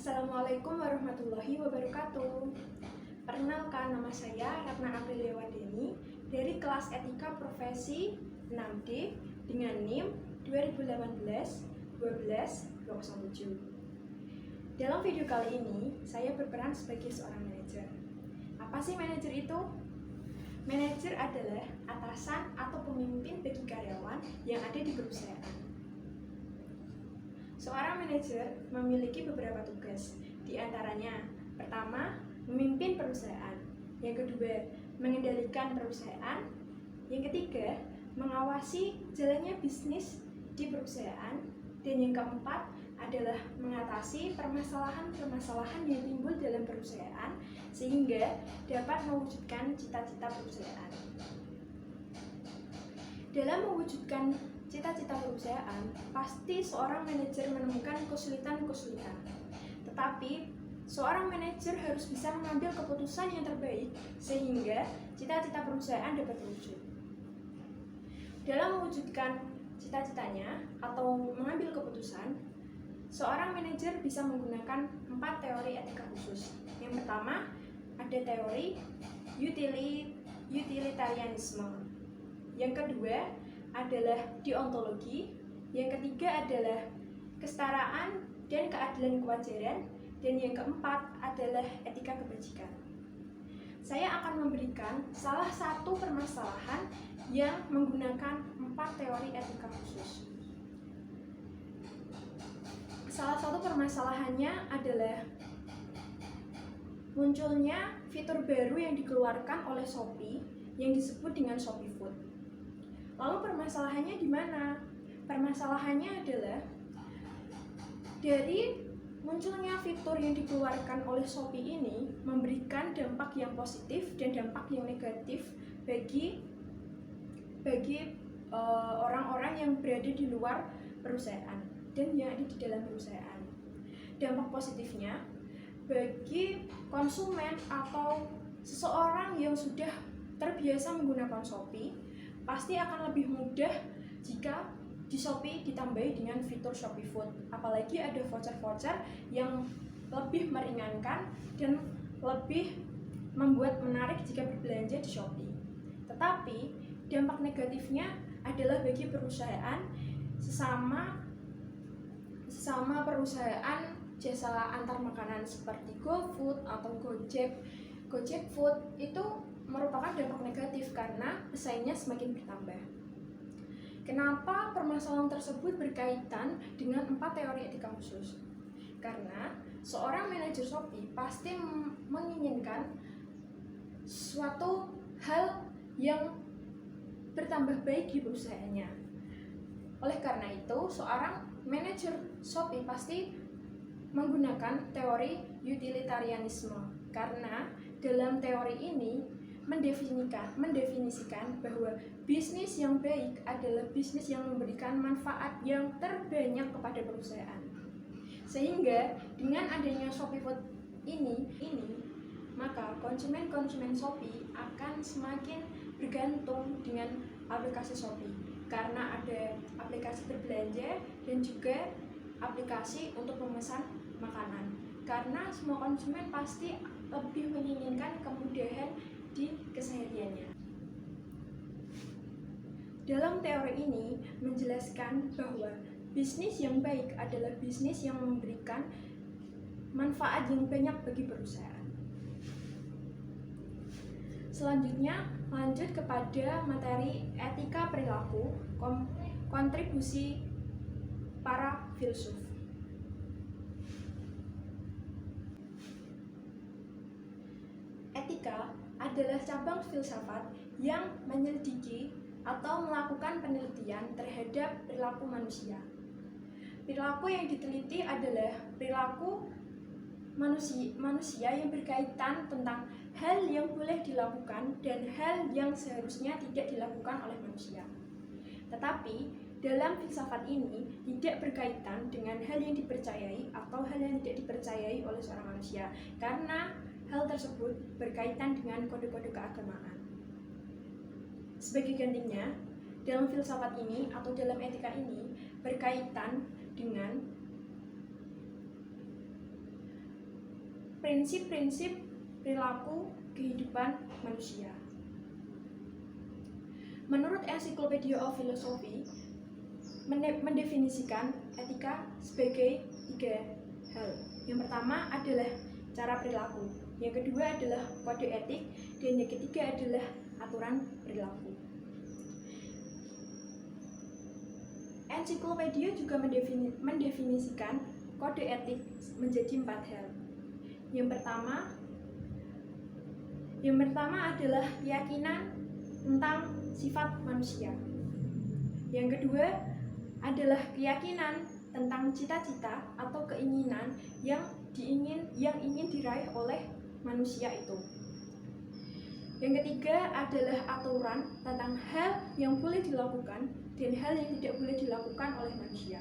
Assalamualaikum warahmatullahi wabarakatuh. Perkenalkan, nama saya Ratna Aprilia Wadeni dari kelas Etika Profesi 6D dengan NIM 2018-12-207. Dalam video kali ini, saya berperan sebagai seorang manajer. Apa sih manajer itu? Manajer adalah atasan atau pemimpin bagi karyawan yang ada di perusahaan. Seorang manajer memiliki beberapa tugas, di antaranya pertama, memimpin perusahaan, yang kedua, mengendalikan perusahaan, yang ketiga, mengawasi jalannya bisnis di perusahaan, dan yang keempat adalah mengatasi permasalahan-permasalahan yang timbul dalam perusahaan sehingga dapat mewujudkan cita-cita perusahaan. Dalam mewujudkan cita-cita perusahaan, pasti seorang manajer menemukan kesulitan-kesulitan. Tetapi, seorang manajer harus bisa mengambil keputusan yang terbaik sehingga cita-cita perusahaan dapat terwujud. Dalam mewujudkan cita-citanya atau mengambil keputusan, seorang manajer bisa menggunakan 4 teori etika khusus. Yang pertama, ada teori utilitarianisme. Yang kedua adalah deontologi, yang ketiga adalah kesetaraan dan keadilan kewajaran, dan yang keempat adalah etika kebajikan. Saya akan memberikan salah satu permasalahan yang menggunakan 4 teori etika khusus. Salah satu permasalahannya adalah munculnya fitur baru yang dikeluarkan oleh Shopee yang disebut dengan Shopee Food. Lalu permasalahannya di mana? Permasalahannya adalah dari munculnya fitur yang dikeluarkan oleh Shopee ini memberikan dampak yang positif dan dampak yang negatif bagi orang-orang yang berada di luar perusahaan dan yang ada di dalam perusahaan. Dampak positifnya bagi konsumen atau seseorang yang sudah terbiasa menggunakan Shopee pasti akan lebih mudah jika di Shopee ditambahi dengan fitur Shopee Food. Apalagi ada voucher-voucher yang lebih meringankan dan lebih membuat menarik jika berbelanja di Shopee. Tetapi dampak negatifnya adalah bagi perusahaan sesama perusahaan jasa antar makanan seperti GoFood atau Gojek Food itu merupakan dampak negatif karena pesaingnya semakin bertambah. Kenapa permasalahan tersebut berkaitan dengan 4 teori etika khusus? Karena seorang manajer Shopee pasti menginginkan suatu hal yang bertambah baik di perusahaannya. Oleh karena itu, seorang manajer Shopee pasti menggunakan teori utilitarianisme karena dalam teori ini mendefinisikan bahwa bisnis yang baik adalah bisnis yang memberikan manfaat yang terbanyak kepada perusahaan. Sehingga dengan adanya Shopee Food ini maka konsumen Shopee akan semakin bergantung dengan aplikasi Shopee karena ada aplikasi berbelanja dan juga aplikasi untuk memesan makanan. Karena semua konsumen pasti lebih menginginkan kemudahan di kesehariannya. Dalam teori ini menjelaskan bahwa bisnis yang baik adalah bisnis yang memberikan manfaat yang banyak bagi perusahaan. Selanjutnya lanjut kepada materi etika perilaku, kontribusi para filsuf. Etika adalah cabang filsafat yang menyelidiki atau melakukan penelitian terhadap perilaku manusia. Perilaku yang diteliti adalah perilaku manusia yang berkaitan tentang hal yang boleh dilakukan dan hal yang seharusnya tidak dilakukan oleh manusia. Tetapi dalam filsafat ini tidak berkaitan dengan hal yang dipercayai atau hal yang tidak dipercayai oleh seorang manusia karena hal tersebut berkaitan dengan kode-kode keagamaan. Sebagai gantinya, dalam filsafat ini atau dalam etika ini berkaitan dengan prinsip-prinsip perilaku kehidupan manusia. Menurut Encyclopedia of Philosophy, mendefinisikan etika sebagai 3 hal. Yang pertama adalah cara perilaku, yang kedua adalah kode etik, dan yang ketiga adalah aturan perilaku. Encyclopedia juga mendefinisikan kode etik menjadi 4 hal. Yang pertama adalah keyakinan tentang sifat manusia. Yang kedua adalah keyakinan tentang cita-cita atau keinginan yang ingin diraih oleh manusia itu. Yang ketiga adalah aturan tentang hal yang boleh dilakukan dan hal yang tidak boleh dilakukan oleh manusia.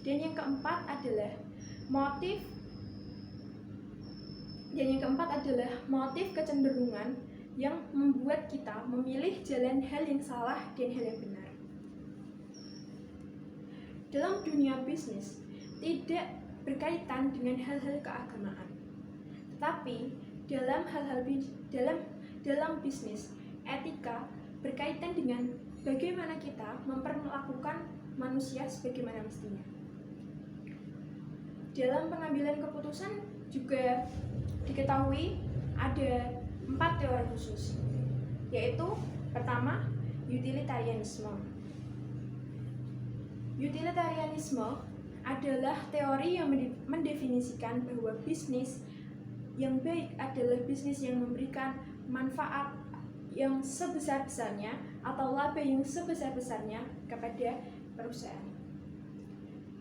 Dan yang keempat adalah motif kecenderungan yang membuat kita memilih jalan hal yang salah dan hal yang benar. Dalam dunia bisnis tidak berkaitan dengan hal-hal keagamaan, tetapi dalam bisnis etika berkaitan dengan bagaimana kita memperlakukan manusia sebagaimana mestinya. Dalam pengambilan keputusan juga diketahui ada 4 teori khusus, yaitu pertama, utilitarianisme. Utilitarianisme adalah teori yang mendefinisikan bahwa bisnis yang baik adalah bisnis yang memberikan manfaat yang sebesar-besarnya atau laba yang sebesar-besarnya kepada perusahaan.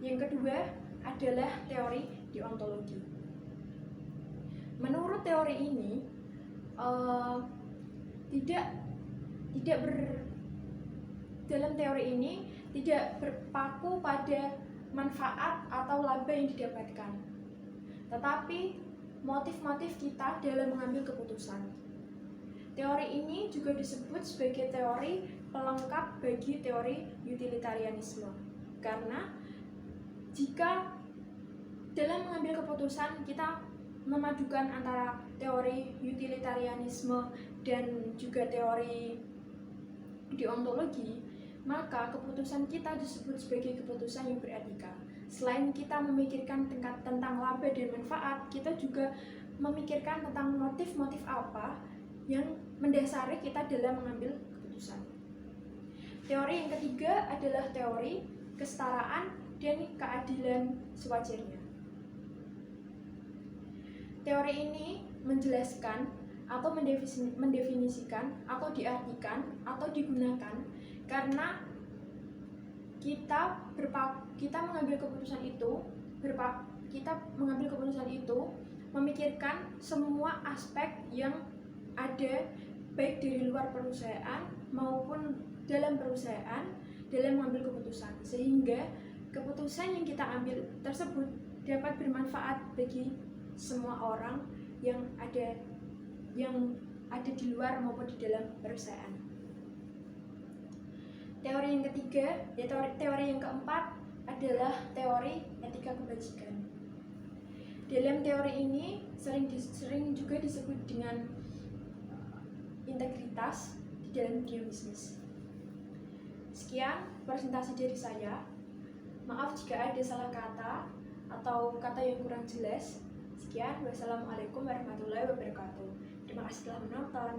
Yang kedua adalah teori deontologi. Menurut teori ini dalam teori ini tidak berpaku pada manfaat atau laba yang didapatkan, tetapi motif-motif kita dalam mengambil keputusan. Teori ini juga disebut sebagai teori pelengkap bagi teori utilitarianisme, karena jika dalam mengambil keputusan kita memadukan antara teori utilitarianisme dan juga teori deontologi, maka keputusan kita disebut sebagai keputusan yang beretika. Selain kita memikirkan tentang laba dan manfaat, kita juga memikirkan tentang motif-motif apa yang mendasari kita dalam mengambil keputusan. Teori yang ketiga adalah teori kesetaraan dan keadilan sewajarnya. Teori ini menjelaskan atau mendefinisikan atau diartikan atau digunakan karena kita mengambil keputusan itu memikirkan semua aspek yang ada baik dari luar perusahaan maupun dalam perusahaan dalam mengambil keputusan, sehingga keputusan yang kita ambil tersebut dapat bermanfaat bagi semua orang yang ada di luar maupun di dalam perusahaan. Teori yang ketiga, teori yang keempat adalah teori etika kebajikan. Dalam teori ini sering juga disebut dengan integritas di dalam dunia bisnis. Sekian presentasi dari saya. Maaf jika ada salah kata atau kata yang kurang jelas. Sekian, wassalamualaikum warahmatullahi wabarakatuh. Terima kasih telah menonton.